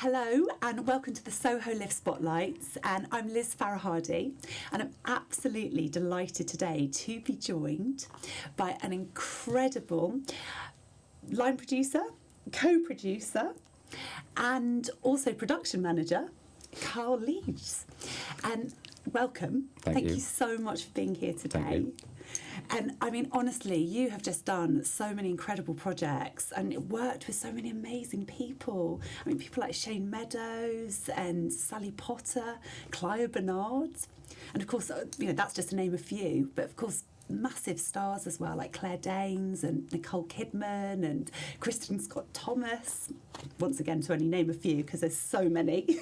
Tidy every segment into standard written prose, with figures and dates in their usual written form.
Hello and welcome to the Soho Live Spotlights, and I'm Liz Farah-Hardy, and I'm absolutely delighted today to be joined by an incredible line producer, co-producer and also production manager, Karl Liegis. And welcome. Thank you so much for being here today. Thank you. And I mean, honestly, you have just done so many incredible projects and worked with so many amazing people. I mean, people like Shane Meadows and Sally Potter, Clio Bernard. And of course, that's just to name a few. But of course, massive stars as well, like Claire Danes and Nicole Kidman and Kristen Scott Thomas. Once again, to only name a few, because there's so many.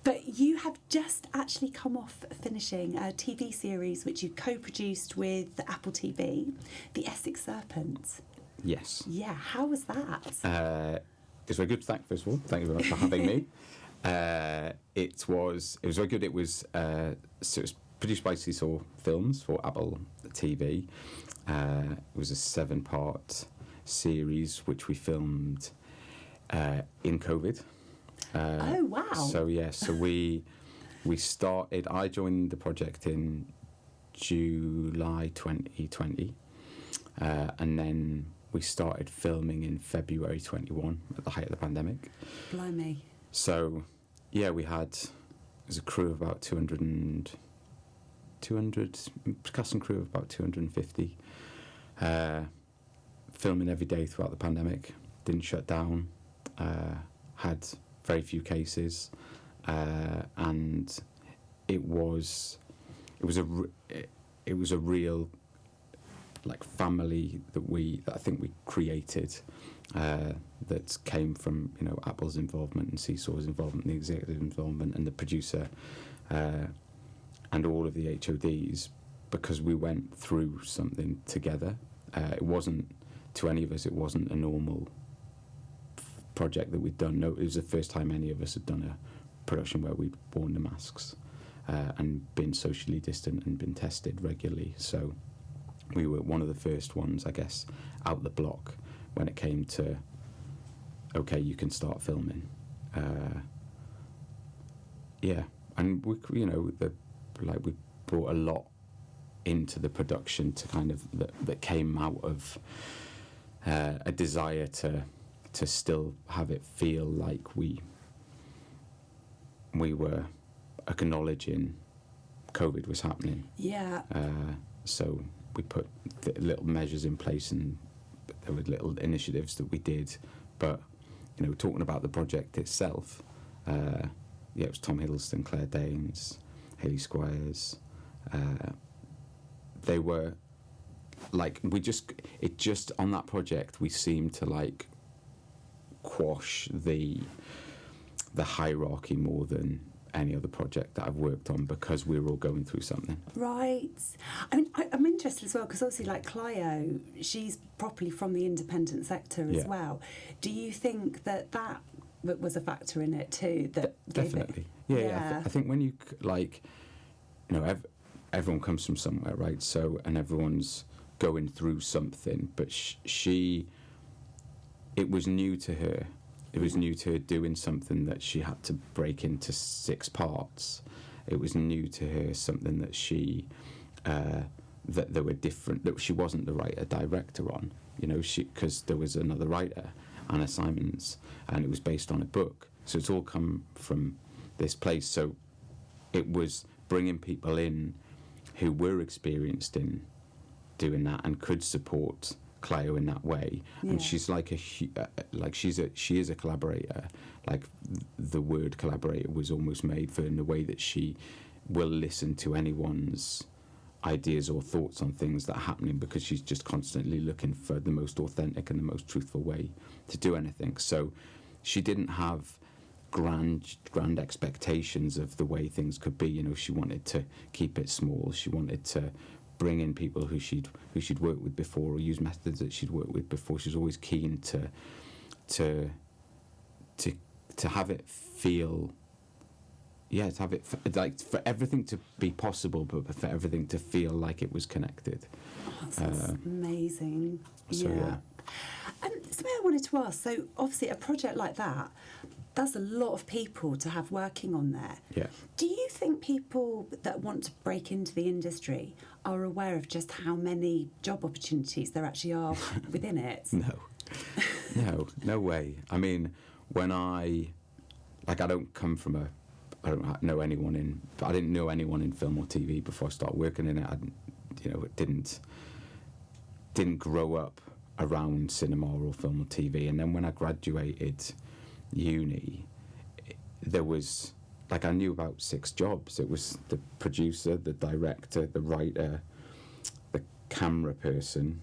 But you have just actually come off finishing a TV series which you co-produced with Apple TV, The Essex Serpent. Yes. Yeah, how was that? It's very good. First of all, thank you very much for having me. It was very good. It was produced by Seesaw Films for Apple TV. It was a 7-part series which we filmed in COVID. Oh wow! So we started. I joined the project in July 2020, and then we started filming in February 21 at the height of the pandemic. Blimey! So yeah, it was a crew of about 200 cast and crew of about 250, filming every day throughout the pandemic. Didn't shut down. Had very few cases, and it was a real like family that I think we created, that came from Apple's involvement and Seesaw's involvement, the executive involvement, and the producer, and all of the HODs, because we went through something together. It wasn't, to any of us, it wasn't a normal project that we'd done. No, it was the first time any of us had done a production where we'd worn the masks and been socially distant and been tested regularly. So we were one of the first ones, I guess, out the block when it came to, okay, you can start filming. And we brought a lot into the production to kind of that came out of a desire to still have it feel like we were acknowledging COVID was happening. Yeah. So we put little measures in place, and there were little initiatives that we did. But talking about the project itself, it was Tom Hiddleston, Claire Danes, Hayley Squires. They were like on that project we seemed to like quash the hierarchy more than any other project that I've worked on, because we were all going through something. Right. I mean, I'm interested as well, because obviously, like Clio, she's properly from the independent sector as well. Do you think that was a factor in it too? Definitely. I think when you everyone comes from somewhere, right? So, and everyone's going through something, but it was new to her. It was new to her doing something that she had to break into 6 parts. It was new to her, something that that there were different, that she wasn't the writer-director on, because there was another writer, Anna Simons, and it was based on a book. So it's all come from this place. So it was bringing people in who were experienced in doing that and could support Clio in that way. And she's she is a collaborator. Like, the word collaborator was almost made for, in the way that she will listen to anyone's ideas or thoughts on things that are happening, because she's just constantly looking for the most authentic and the most truthful way to do anything. So she didn't have grand expectations of the way things could be. She wanted to keep it small. She wanted to bring in people who she'd worked with before, or use methods that she'd worked with before. She was always keen to have it feel, to have it for everything to be possible, but for everything to feel like it was connected. Oh, that's amazing. So yeah. Something I wanted to ask, so obviously a project like that, that's a lot of people to have working on there. Yeah. Do you think people that want to break into the industry are aware of just how many job opportunities there actually are within it? No way. I mean, I don't come from I don't know anyone I didn't know anyone in film or TV before I started working in it. It didn't grow up around cinema or film or TV. And then when I graduated uni, there was, I knew about 6 jobs. It was the producer, the director, the writer, the camera person,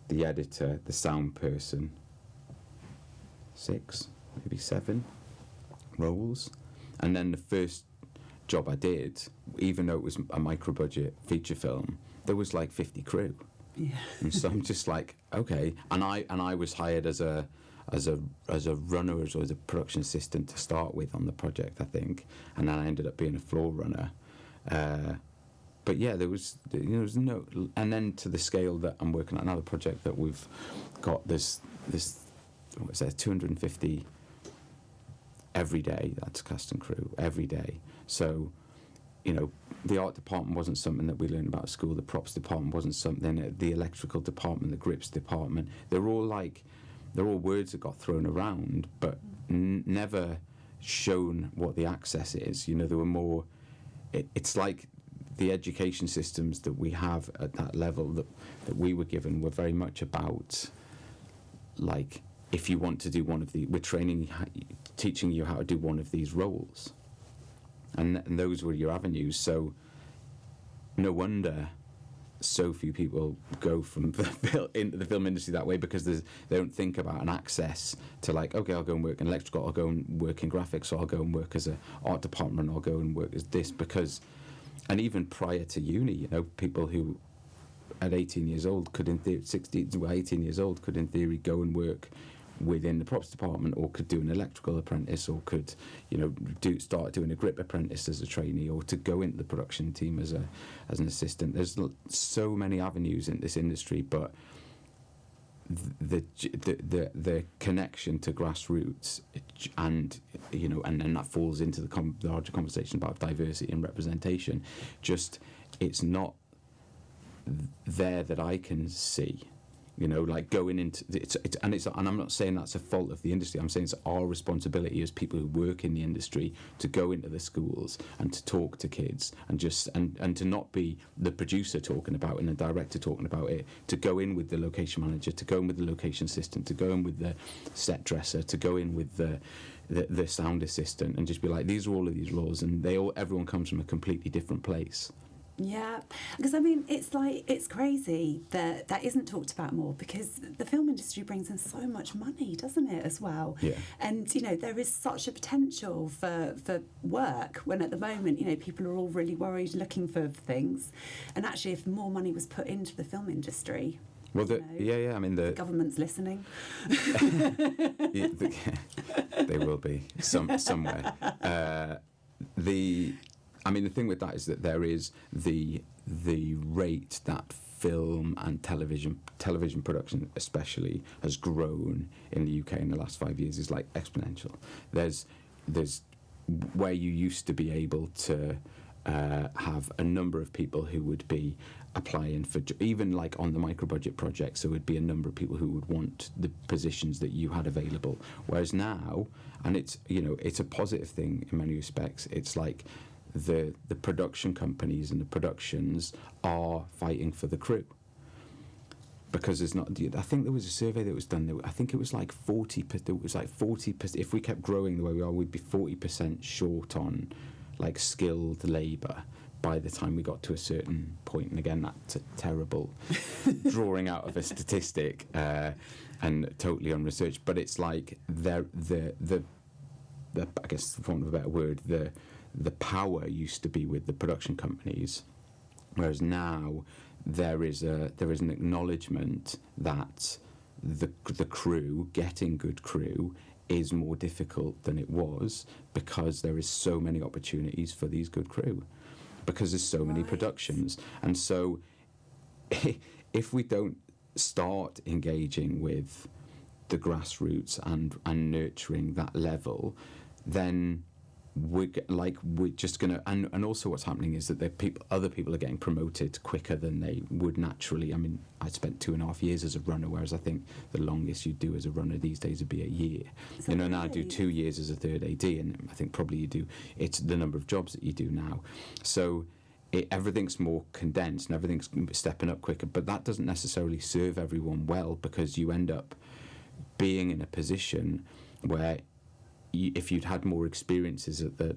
the editor, the sound person. 6, maybe 7 roles. And then the first job I did, even though it was a micro-budget feature film, there was 50 crew. Yeah. And so I'm just okay. And I was hired as a runner, or as a production assistant to start with on the project, I think, and then I ended up being a floor runner. But yeah, there was no, and then to the scale that I'm working on another project that we've got this 250 every day. That's cast and crew every day. So, the art department wasn't something that we learned about at school. The props department wasn't something. The electrical department, the grips department. They're all words that got thrown around, but never shown what the access is. There were more. It's like the education systems that we have at that level that we were given were very much about, if you want to do one of we're teaching you how to do one of these roles, and those were your avenues. So no wonder so few people go from into the film industry that way, because they don't think about an access to okay, I'll go and work in electrical, I'll go and work in graphics, or I'll go and work as an art department, I'll go and work as this, because, and even prior to uni, people who at 18 years old could in theory, 18 years old could in theory go and work within the props department, or could do an electrical apprentice, or could start doing a grip apprentice as a trainee, or to go into the production team as an assistant. There's so many avenues in this industry, but the connection to grassroots, and then that falls into the larger conversation about diversity and representation. Just, it's not there that I can see. Going into and I'm not saying that's a fault of the industry. I'm saying it's our responsibility as people who work in the industry to go into the schools and to talk to kids, and to not be the producer talking about it and the director talking about it, to go in with the location manager, to go in with the location assistant, to go in with the set dresser, to go in with the sound assistant, and just be these are all of these roles, and everyone comes from a completely different place. Yeah, because it's crazy that isn't talked about more, because the film industry brings in so much money, doesn't it, as well? Yeah. And there is such a potential for work, when at the moment people are all really worried, looking for things, and actually if more money was put into the film industry. Well, I mean the government's listening. They will be somewhere. The thing with that is that there is the rate that film and television production especially has grown in the UK in the last 5 years is exponential. There's where you used to be able to have a number of people who would be applying for, even on the micro budget projects, there would be a number of people who would want the positions that you had available. Whereas now, and it's a positive thing in many respects, it's the production companies and the productions are fighting for the crew, because there's not. I think there was a survey that was done. I think it was 40. It was 40%. If we kept growing the way we are, we'd be 40% short on skilled labour by the time we got to a certain point. And again, that's a terrible drawing out of a statistic and totally unresearched. But it's the I guess, for want of a better word, the power used to be with the production companies, whereas now there is an acknowledgement that the crew, getting good crew, is more difficult than it was, because there is so many opportunities for these good crew, because there's so many productions. And so if we don't start engaging with the grassroots and nurturing that level, then we're just gonna, and also what's happening is that other people are getting promoted quicker than they would naturally. I mean, I spent 2.5 years as a runner, whereas I think the longest you do as a runner these days would be a year. So and I do 2 years as a third AD, and I think probably it's the number of jobs that you do now. So everything's more condensed and everything's stepping up quicker, but that doesn't necessarily serve everyone well, because you end up being in a position where if you'd had more experiences at the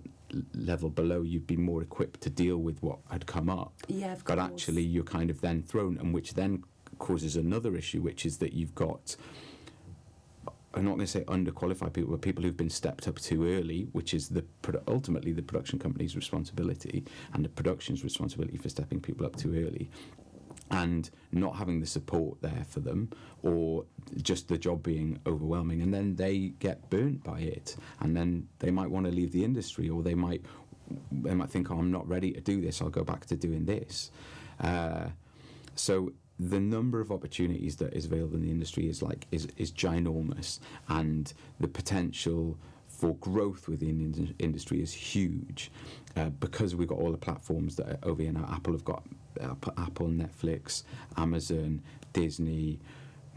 level below, you'd be more equipped to deal with what had come up. Yeah, of but course. Actually you're kind of then thrown, and which then causes another issue, which is that you've got, I'm not going to say underqualified people, but people who've been stepped up too early, which is ultimately the production company's responsibility and the production's responsibility for stepping people up too early, and not having the support there for them, or just the job being overwhelming, and then they get burnt by it, and then they might want to leave the industry, or they might think, oh, I'm not ready to do this, I'll go back to doing this. So the number of opportunities that is available in the industry is ginormous, and the potential for growth within the industry is huge, because we've got all the platforms that are over here now. Apple have got Apple, Netflix, Amazon, Disney,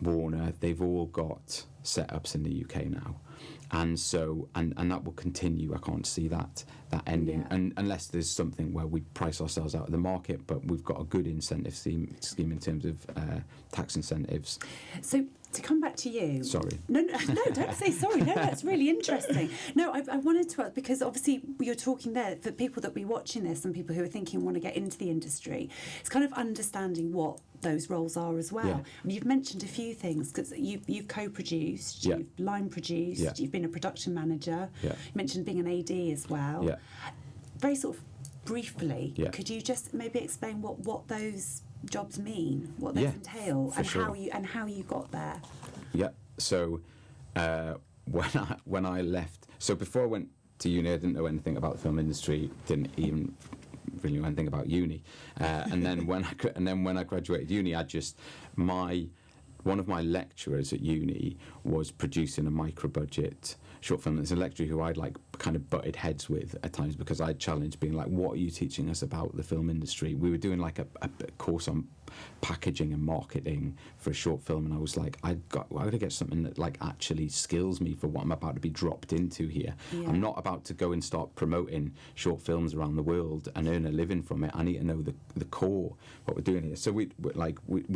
Warner. They've all got setups in the UK now, and so and that will continue. I can't see that ending, and unless there's something where we price ourselves out of the market. But we've got a good incentive scheme in terms of tax incentives. So to come back to you. Sorry. No, don't say sorry. No, that's really interesting. No, I wanted to ask, because obviously you're talking there for people that be watching this and people who are thinking want to get into the industry. It's kind of understanding what those roles are as well. Yeah. And you've mentioned a few things, because you've co-produced, you've line produced, you've been a production manager. You mentioned being an AD as well. Yeah. Very sort of briefly, could you just maybe explain what those jobs mean, what they entail, and sure. how you got there? Yeah. So when I left, so before I went to uni, I didn't know anything about the film industry. Didn't even really know anything about uni. And then when I graduated uni, one of my lecturers at uni was producing a micro-budget short film. There's a lecturer who I'd kind of butted heads with at times, because I challenged, being like, what are you teaching us about the film industry? We were doing a course on packaging and marketing for a short film, and I was like, I got to get something that actually skills me for what I'm about to be dropped into here. I'm not about to go and start promoting short films around the world and earn a living from it. I need to know the core, what we're doing here. So we'd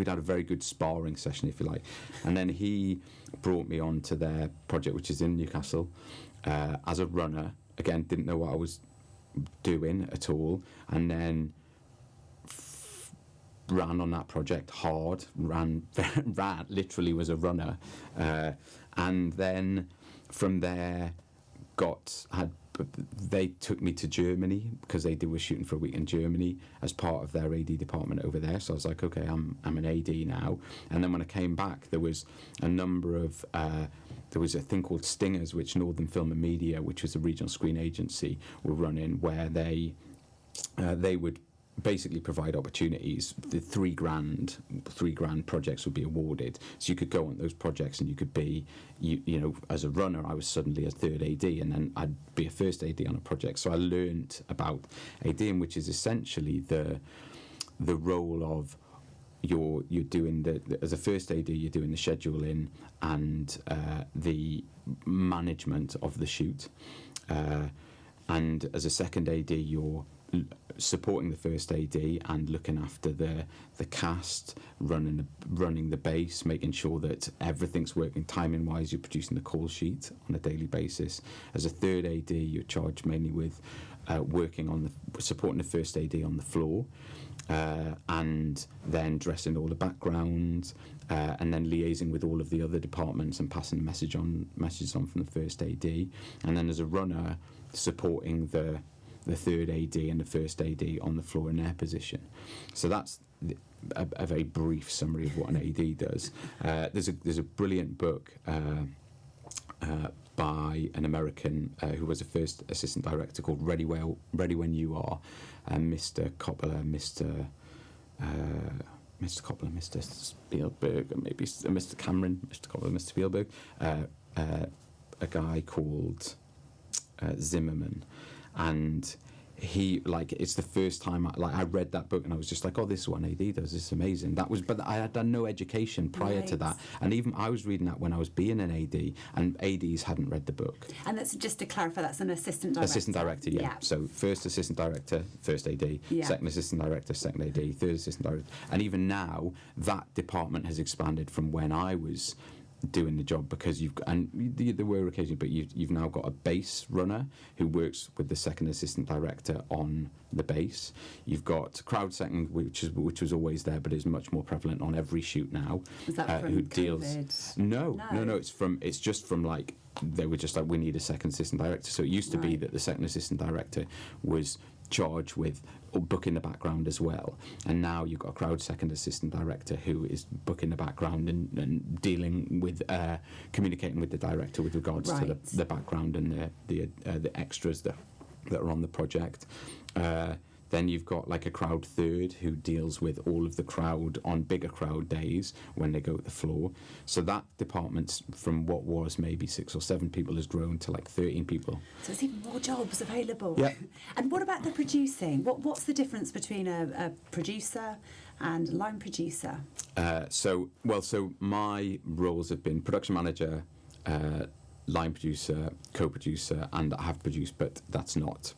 had a very good sparring session, if you like, and then he brought me on to their project, which is in Newcastle, as a runner. Again, didn't know what I was doing at all, and then ran on that project hard, ran literally was a runner, and then from there they took me to Germany, because they were shooting for a week in Germany as part of their AD department over there. So I was like, okay, I'm an AD now. And then when I came back, there was a number of there was a thing called Stingers, which Northern Film and Media, which was a regional screen agency, were running, where they would basically provide opportunities. The three grand projects would be awarded, so you could go on those projects, and you could be, you know, as a runner, I was suddenly a third AD, and then I'd be a first AD on a project. So I learnt about ADing, which is essentially the role of you're doing as a first AD, you're doing the scheduling and the management of the shoot, and as a second AD, you're supporting the first AD and looking after the cast, running the base, making sure that everything's working timing wise. You're producing the call sheet on a daily basis. As a third AD, you're charged mainly with working on supporting the first AD on the floor, and then dressing all the background, and then liaising with all of the other departments and passing the messages on from the first AD, and then as a runner, supporting the third AD and the first AD on the floor in their position. So that's a very brief summary of what an AD does. There's a brilliant book by an American who was a first assistant director, called Ready When You Are, Mr. Coppola, Mr. Spielberg, and maybe Mr. Cameron, Mr. Coppola, Mr. Spielberg, a guy called Zimmerman, and he, like, it's the first time I read that book and I was just like, oh, this is what an AD does, this is amazing. But I had done no education prior to that, and even I was reading that when I was being an AD, and ADs hadn't read the book. And that's, just to clarify, that's an assistant director. Assistant director, yeah. So first assistant director, first AD, second assistant director, second AD, third assistant director, and even now that department has expanded from when I was doing the job, because there were occasions, but you've now got a base runner who works with the second assistant director on the base. You've got crowd second, which was always there, but is much more prevalent on every shoot now. Is that from who COVID? Deals? No. It's just from, like, they were just like, we need a second assistant director. So it used to be that the second assistant director was charged with booking the background as well, and now you've got a crowd second assistant director who is booking the background and dealing with communicating with the director with regards to the background and the extras that are on the project. Then you've got, like, a crowd third who deals with all of the crowd on bigger crowd days when they go to the floor. So that department, from what was maybe 6 or 7 people, has grown to like 13 people. So there's even more jobs available. Yeah. And what about the producing? What's the difference between a producer and a line producer? So my roles have been production manager, line producer, co-producer, and I have produced, but that's not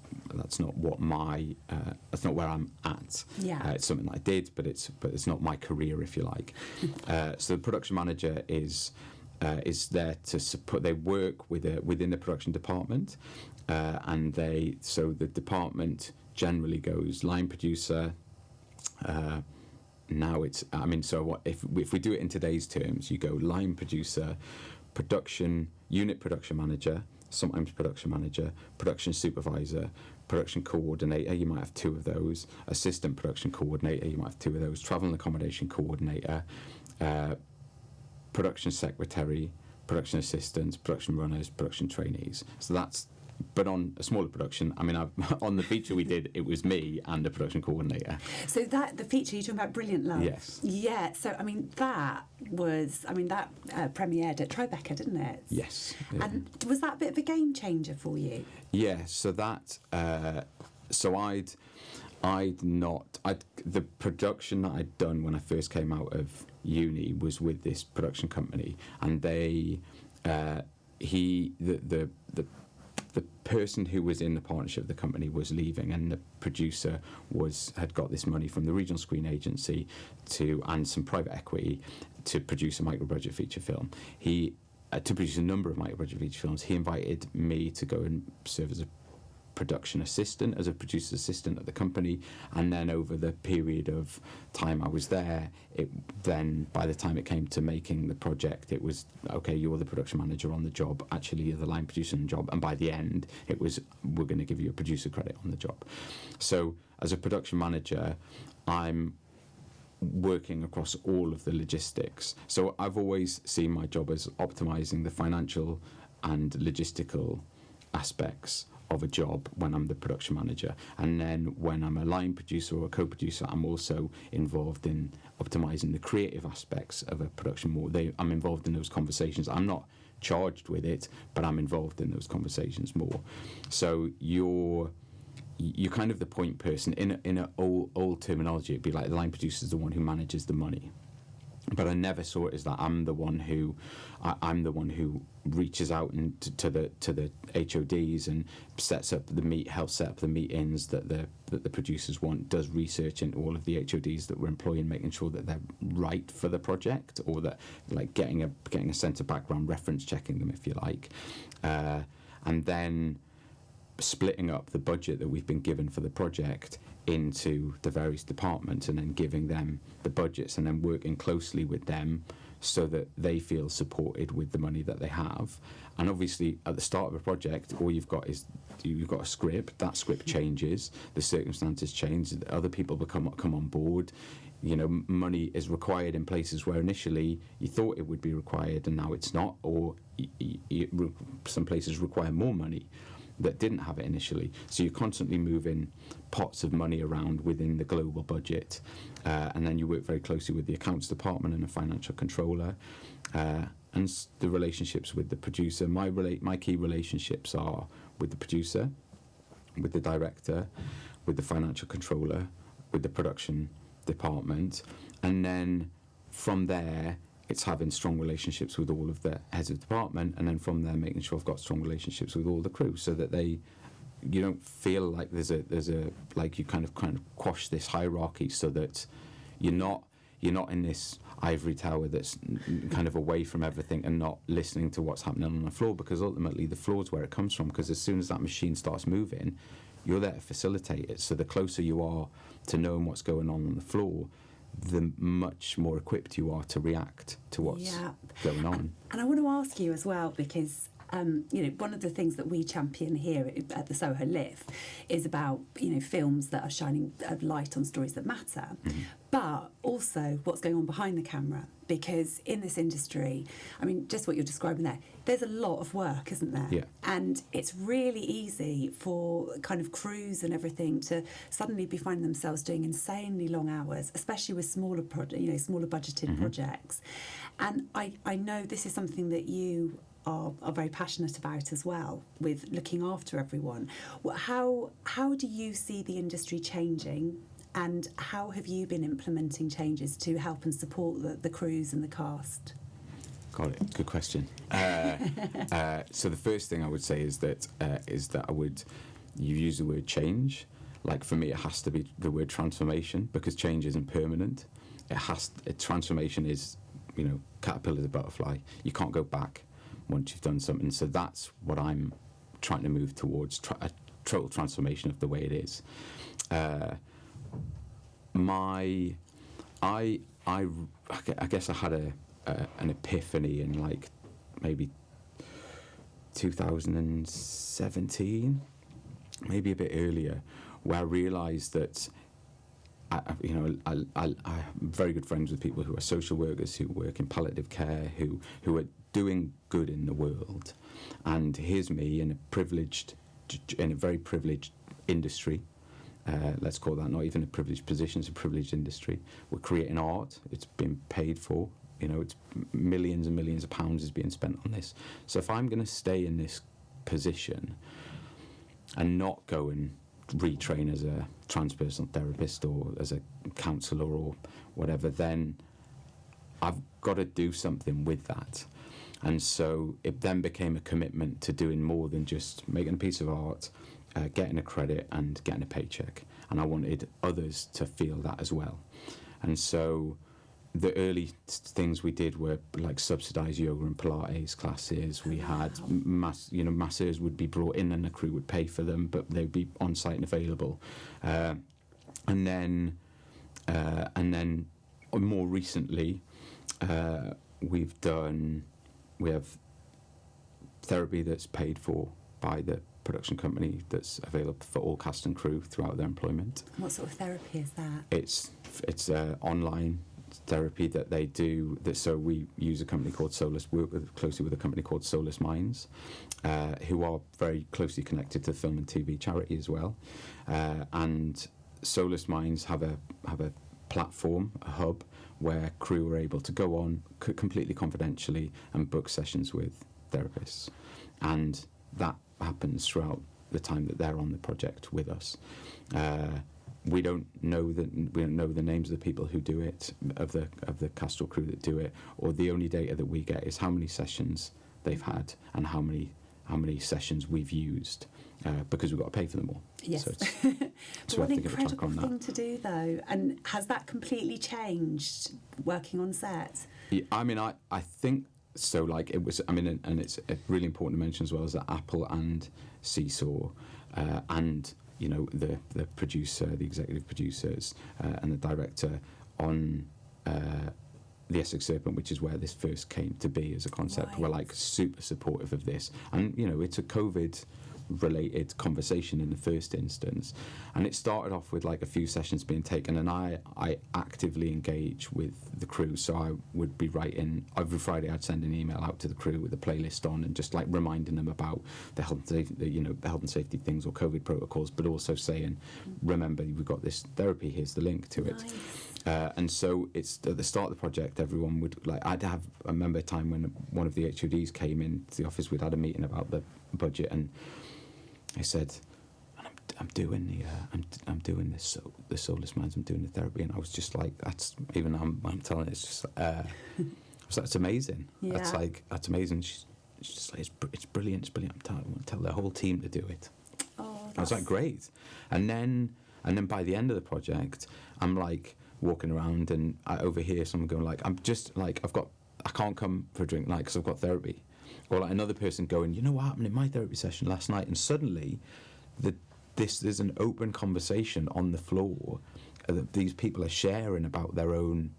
what my that's not where I'm at. Yeah. It's something that I did, but it's not my career, if you like. So the production manager is there to support. They work within the production department, and the department generally goes line producer. Now it's, I mean, so what if we do it in today's terms? You go line producer, unit production manager, sometimes production manager, production supervisor, production coordinator, you might have 2 of those, assistant production coordinator, you might have 2 of those, travel and accommodation coordinator, production secretary, production assistants, production runners, production trainees. So that's, but on a smaller production, I mean, on the feature we did, it was me and the production coordinator. So the feature you're talking about, Brilliant Love. Yes. Yeah. So I mean, that premiered at Tribeca, didn't it? Yes. And was that a bit of a game changer for you? Yeah. So that. The production that I'd done when I first came out of uni was with this production company, and the person who was in the partnership of the company was leaving, and the producer had got this money from the regional screen agency and some private equity to produce a micro-budget feature film. To produce a number of micro-budget feature films, he invited me to go and serve as a production assistant, as a producer's assistant at the company, and then over the period of time I was there, by the time it came to making the project, it was, okay, you're the production manager on the job, actually you're the line producer on the job, and by the end it was, we're going to give you a producer credit on the job. So as a production manager, I'm working across all of the logistics. So I've always seen my job as optimizing the financial and logistical aspects of a job when I'm the production manager, and then when I'm a line producer or a co-producer, I'm also involved in optimizing the creative aspects of a production more. I'm involved in those conversations. I'm not charged with it, but I'm involved in those conversations more. So you're kind of the point person. In an old terminology, it'd be like the line producer is the one who manages the money. But I never saw it as that. I'm the one who reaches out to the HODs and helps set up the meetings that the producers want, does research into all of the HODs that we're employing, making sure that they're right for the project, or that, like, getting a sense of background, reference checking them, if you like, and then splitting up the budget that we've been given for the project into the various departments, and then giving them the budgets, and then working closely with them so that they feel supported with the money that they have. And obviously at the start of a project, all you've got a script. That script changes, the circumstances change, other people come on board. You know, money is required in places where initially you thought it would be required and now it's not, or some places require more money that didn't have it initially. So you're constantly moving pots of money around within the global budget, and then you work very closely with the accounts department and the financial controller, and the relationships with the producer. My key relationships are with the producer, with the director, with the financial controller, with the production department, and then from there it's having strong relationships with all of the heads of department, and then from there making sure I've got strong relationships with all the crew, so that you don't feel like there's a like you kind of quash this hierarchy, so that you're not in this ivory tower that's kind of away from everything and not listening to what's happening on the floor, because ultimately the floor is where it comes from, because as soon as that machine starts moving, you're there to facilitate it. So the closer you are to knowing what's going on the floor, the much more equipped you are to react to what's going on. And I want to ask you as well, because one of the things that we champion here at the Soho Live is about, films that are shining a light on stories that matter, but also what's going on behind the camera. Because in this industry, I mean, just what you're describing there, there's a lot of work, isn't there? Yeah. And it's really easy for kind of crews and everything to suddenly be finding themselves doing insanely long hours, especially with smaller budgeted projects. And I know this is something that you are very passionate about as well, with looking after everyone. How do you see the industry changing, and how have you been implementing changes to help and support the crews and the cast? Got it. Good question. So the first thing I would say is that you use the word change. Like for me, it has to be the word transformation, because change isn't permanent. Transformation is, caterpillar to butterfly. You can't go back once you've done something. So that's what I'm trying to move towards, a total transformation of the way it is. I guess I had an epiphany in like maybe 2017, maybe a bit earlier, where I realised that I'm very good friends with people who are social workers, who work in palliative care, who are doing good in the world, and here's me in a very privileged industry. Let's call that not even a privileged position, it's a privileged industry. We're creating art, it's been paid for, it's millions and millions of pounds is being spent on this. So if I'm going to stay in this position and not go and retrain as a transpersonal therapist or as a counsellor or whatever, then I've got to do something with that. And so it then became a commitment to doing more than just making a piece of art, getting a credit and getting a paycheck. And I wanted others to feel that as well. And so the early things we did were like subsidised yoga and Pilates classes. We had masseurs would be brought in and the crew would pay for them, but they'd be on site and available. And then more recently, we have therapy that's paid for by the production company, that's available for all cast and crew throughout their employment. What sort of therapy is that? It's online therapy that they do. So we use a company called work closely with a company called Soulless Minds, who are very closely connected to film and TV charity as well. And Soulless Minds have a platform, a hub, where crew are able to go on completely confidentially and book sessions with therapists, and that happens throughout the time that they're on the project with us. We don't know the names of the people who do it, of the cast or crew that do it, or the only data that we get is how many sessions they've had and how many sessions we've used, because we've got to pay for them all. Yes. So but what an incredible thing to do, though. And has that completely changed working on set? Yeah, I mean, I think so. Like it was. I mean, and it's really important to mention as well, is that Apple and Seesaw and the producer, the executive producers, and the director on the Essex Serpent, which is where this first came to be as a concept, right, were like super supportive of this. And it's a COVID-related conversation in the first instance, and it started off with like a few sessions being taken, and I actively engage with the crew. So I would be writing every Friday. I'd send an email out to the crew with a playlist on, and just like reminding them about the health and safety things or COVID protocols, but also saying, remember, we've got this therapy. Here's the link to it. Nice. And so it's at the start of the project, everyone would I remember a time when one of the HODs came into the office. We'd had a meeting about the budget, and I said, and I'm doing I'm doing this, so the soulless minds, I'm doing the therapy, and I was just like, that's, even I'm telling it, it's just I was like, it's amazing. Yeah. That's amazing. She's just like, it's brilliant. I'm going to tell the whole team to do it. Oh, I was like, great. And then by the end of the project, I'm like walking around, and I overhear someone going like, I'm just like, I can't come for a drink tonight because I've got therapy. Or like another person going, you know what happened in my therapy session last night? And suddenly, there's an open conversation on the floor that these people are sharing about their own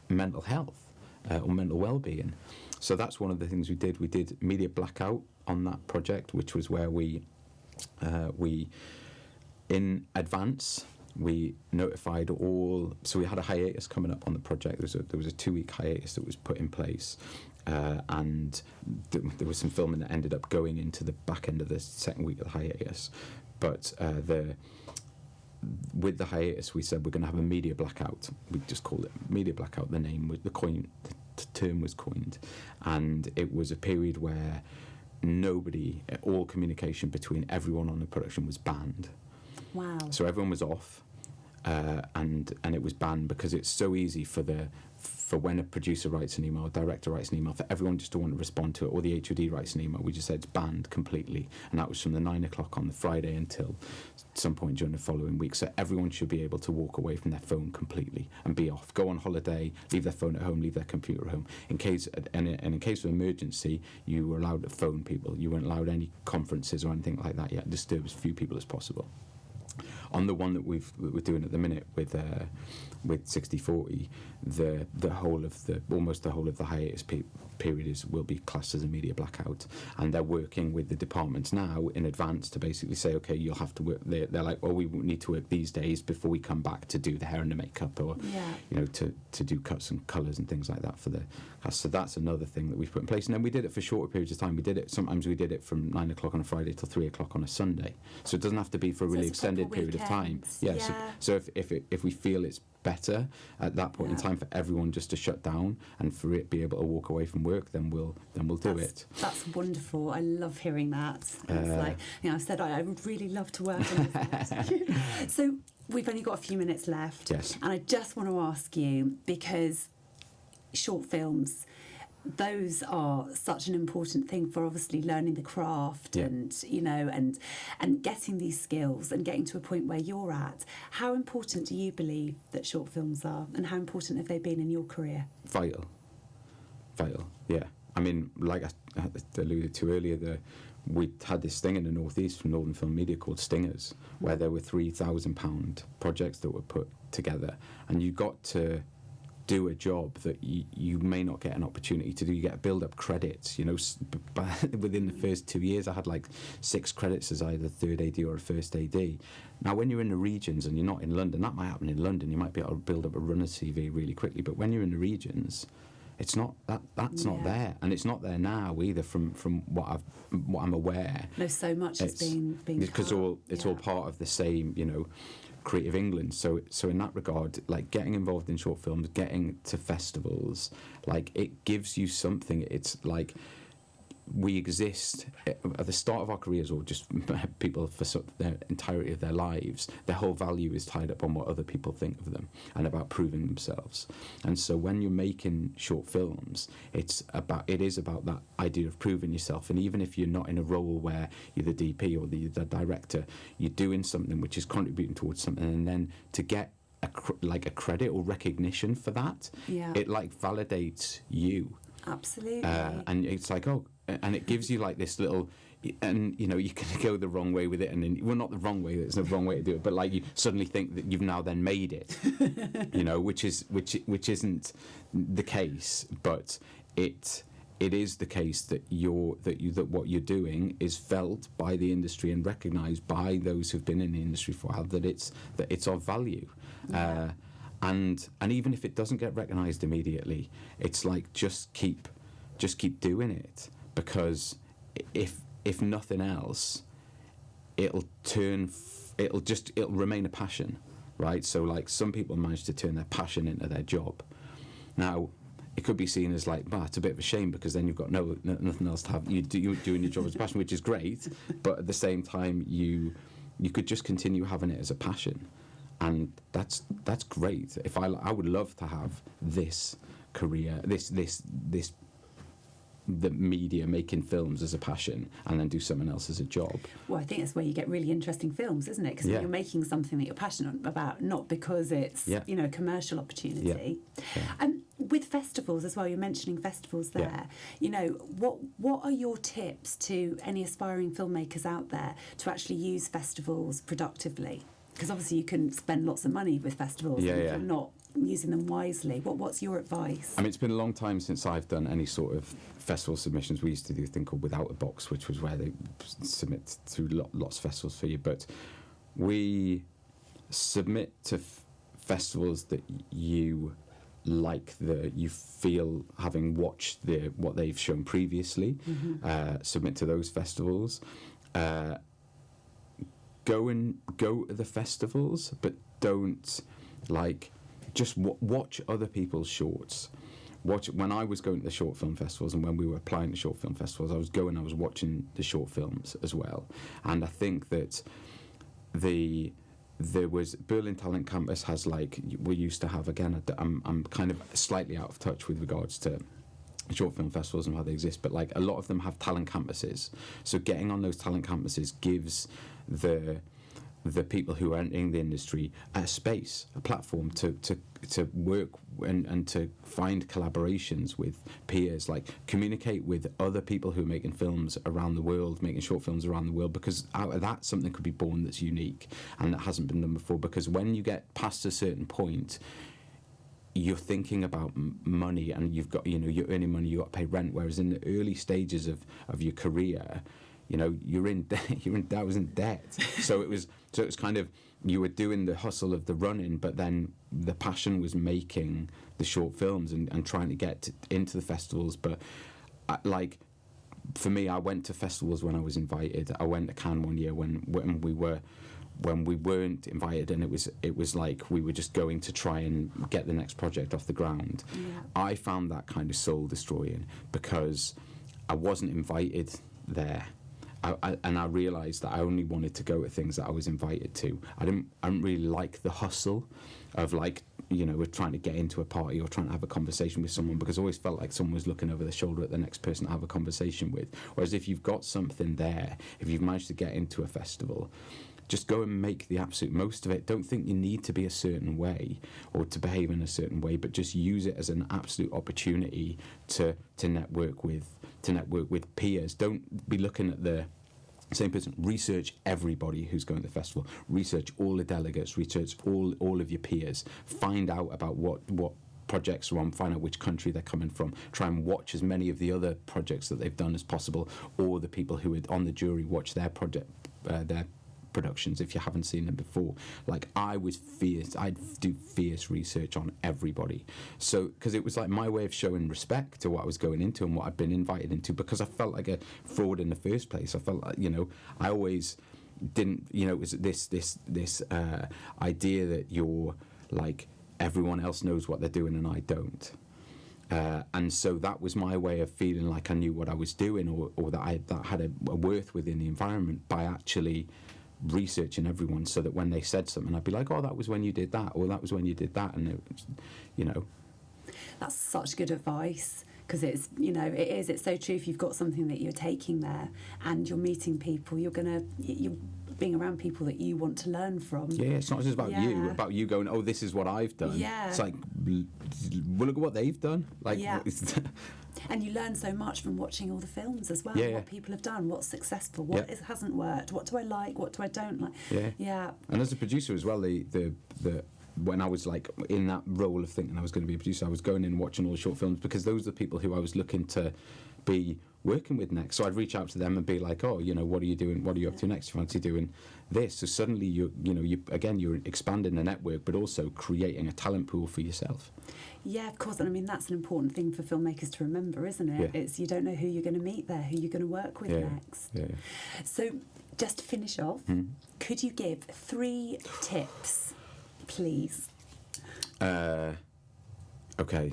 mental health or mental well-being. So that's one of the things we did. We did media blackout on that project, which was where we in advance, we notified all. So we had a hiatus coming up on the project. There was a 2-week hiatus that was put in place, and there was some filming that ended up going into the back end of the second week of the hiatus. But with the hiatus, we said we're going to have a media blackout. We just called it media blackout. The name was the term was coined, and it was a period where all communication between everyone on the production was banned. Wow. So everyone was off, and it was banned because it's so easy for when a producer writes an email, a director writes an email, for everyone just to want to respond to it, or the HOD writes an email. We just said it's banned completely, and that was from the 9 o'clock on the Friday until some point during the following week. So everyone should be able to walk away from their phone completely and be off, go on holiday, leave their phone at home, leave their computer at home. In case of emergency, you were allowed to phone people. You weren't allowed any conferences or anything like that yet. Disturb as few people as possible. On the one that we're doing at the minute with 60/40, almost the whole of the hiatus period will be classed as a media blackout, and they're working with the departments now in advance to basically say, okay, you'll have to work. They're like, well, we need to work these days before we come back to do the hair and the makeup, or to do cuts and colours and things like that for the cast. So that's another thing that we've put in place, and then we did it for shorter periods of time. Sometimes we did it from 9 o'clock on a Friday till 3 o'clock on a Sunday. So it doesn't have to be for a really extended period of time. Yeah. So if we feel it's better at that point in time for everyone just to shut down and for it be able to walk away from work, then we'll do it. That's wonderful. I love hearing that. It's like, I've said I would really love to work on this. So we've only got a few minutes left. Yes. And I just want to ask you, because short films, those are such an important thing for obviously learning the craft and getting these skills and getting to a point where you're at. How important do you believe that short films are, and how important have they been in your career? Vital, yeah. I mean, like I alluded to earlier, we had this thing in the Northeast from Northern Film Media called Stingers, where there were £3,000 projects that were put together, and you got to do a job that you may not get an opportunity to do. You get to build up credits, within the first 2 years I had like 6 credits as either third AD or a first AD. Now when you're in the regions and you're not in London, that might happen in London, you might be able to build up a runner CV really quickly, but when you're in the regions, it's not that's not there, and it's not there now either from what I'm aware. No, so much has been because it's all part of the same, Creative England. So in that regard, like getting involved in short films, getting to festivals, like it gives you something. It's like we exist at the start of our careers, or just people for the entirety of their lives. Their whole value is tied up on what other people think of them and about proving themselves. And so when you're making short films, it is about that idea of proving yourself. And even if you're not in a role where you're the DP or the director, you're doing something which is contributing towards something, and then to get a credit or recognition for that, it like validates you. Absolutely. And it's like, and it gives you like this little, and you can go the wrong way with it, and then, well, not the wrong way, there's no wrong way to do it, but like you suddenly think that you've now then made it, which isn't the case, but it is the case that what you're doing is felt by the industry and recognised by those who've been in the industry for a while, that it's of value. Yeah. And even if it doesn't get recognised immediately, it's like just keep doing it, because if nothing else, it'll remain a passion, right? So like some people manage to turn their passion into their job. Now, it could be seen as like, bah, it's a bit of a shame because then you've got nothing else to have. You're doing your job as a passion, which is great, but at the same time, you could just continue having it as a passion, and that's great. If I would love to have this career, the media, making films as a passion, and then do something else as a job. Well, I think that's where you get really interesting films, isn't it? Because you're making something that you're passionate about, not because it's a commercial opportunity. And with festivals as well, you're mentioning festivals there. You know, what are your tips to any aspiring filmmakers out there to actually use festivals productively? Because obviously you can spend lots of money with festivals if you're not using them wisely. What's your advice? I mean, it's been a long time since I've done any sort of festival submissions. We used to do a thing called Without a Box, which was where they submit through lots of festivals for you. But we submit to festivals that you like, you feel, having watched what they've shown previously. Submit to those festivals. Go to the festivals, but don't just watch other people's shorts. When I was going to the short film festivals and when we were applying to short film festivals, I was watching the short films as well. And I think that there was Berlin Talent Campus has we used to have, again, I'm kind of slightly out of touch with regards to short film festivals and how they exist, but a lot of them have talent campuses. So getting on those talent campuses gives the people who are entering the industry a space, a platform to work and to find collaborations with peers, communicate with other people who are making films around the world, making short films around the world, because out of that something could be born that's unique and that hasn't been done before. Because when you get past a certain point, you're thinking about money, and you've got, you're earning money, you've got to pay rent, whereas in the early stages of your career, you're in debt. I was in debt. So it was kind of, you were doing the hustle of the running, but then the passion was making the short films and trying to get into the festivals. But for me, I went to festivals when I was invited. I went to Cannes one year when we weren't invited, and it was like we were just going to try and get the next project off the ground. I found that kind of soul destroying because I wasn't invited there. And I realised that I only wanted to go to things that I was invited to. I didn't really like the hustle of we're trying to get into a party or trying to have a conversation with someone, because I always felt like someone was looking over the shoulder at the next person to have a conversation with. Whereas if you've got something there, if you've managed to get into a festival, just go and make the absolute most of it. Don't think you need to be a certain way or to behave in a certain way, but just use it as an absolute opportunity to network with peers. Don't be looking at the same person. Research everybody who's going to the festival. Research all the delegates. Research all of your peers. Find out about what projects are on. Find out which country they're coming from. Try and watch as many of the other projects that they've done as possible, or the people who are on the jury. Watch their productions if you haven't seen them before. I was fierce. I'd do fierce research on everybody. So, because it was my way of showing respect to what I was going into and what I'd been invited into, because I felt like a fraud in the first place. I felt like, I always didn't, it was this idea that you're everyone else knows what they're doing and I don't. And so that was my way of feeling like I knew what I was doing, or that had a worth within the environment, by actually researching everyone, so that when they said something, I'd be like, oh, that was when you did that, or that was when you did that. And that's such good advice, because it's it's so true. If you've got something that you're taking there and you're meeting people, you're being around people that you want to learn from. It's not just about you going, oh, this is what I've done. It's well, look at what they've done. And you learn so much from watching all the films as well. What people have done, what's successful, what hasn't worked, what do I like, what do I don't like. And as a producer as well, the when I was in that role of thinking I was going to be a producer, I was going in and watching all the short films, because those are the people who I was looking to be working with next. So I'd reach out to them and be like, oh, what are you doing? What are you up to next? You fancy doing this? So suddenly you're expanding the network, but also creating a talent pool for yourself. Yeah, of course. And I mean, that's an important thing for filmmakers to remember, isn't it? It's, you don't know who you're going to meet there, who you're going to work with next. So just to finish off, could you give 3 tips, please? Okay.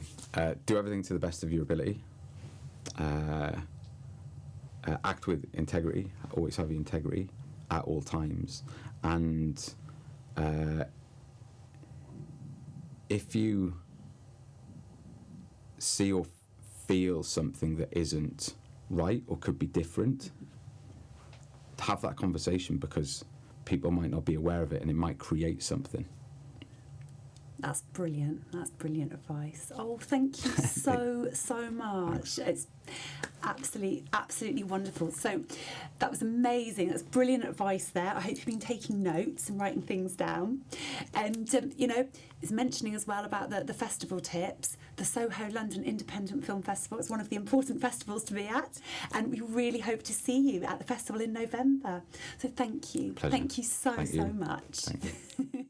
Do everything to the best of your ability. Act with integrity. Always have your integrity at all times. And if you see or feel something that isn't right or could be different, have that conversation, because people might not be aware of it and it might create something. That's brilliant. That's brilliant advice. Oh, thank you so much. It's absolutely wonderful. So that was amazing. That's brilliant advice there. I hope you've been taking notes and writing things down. And, it's mentioning as well about the festival tips. The Soho London Independent Film Festival is one of the important festivals to be at. And we really hope to see you at the festival in November. So thank you. Pleasure. Thank you so much. Thank you.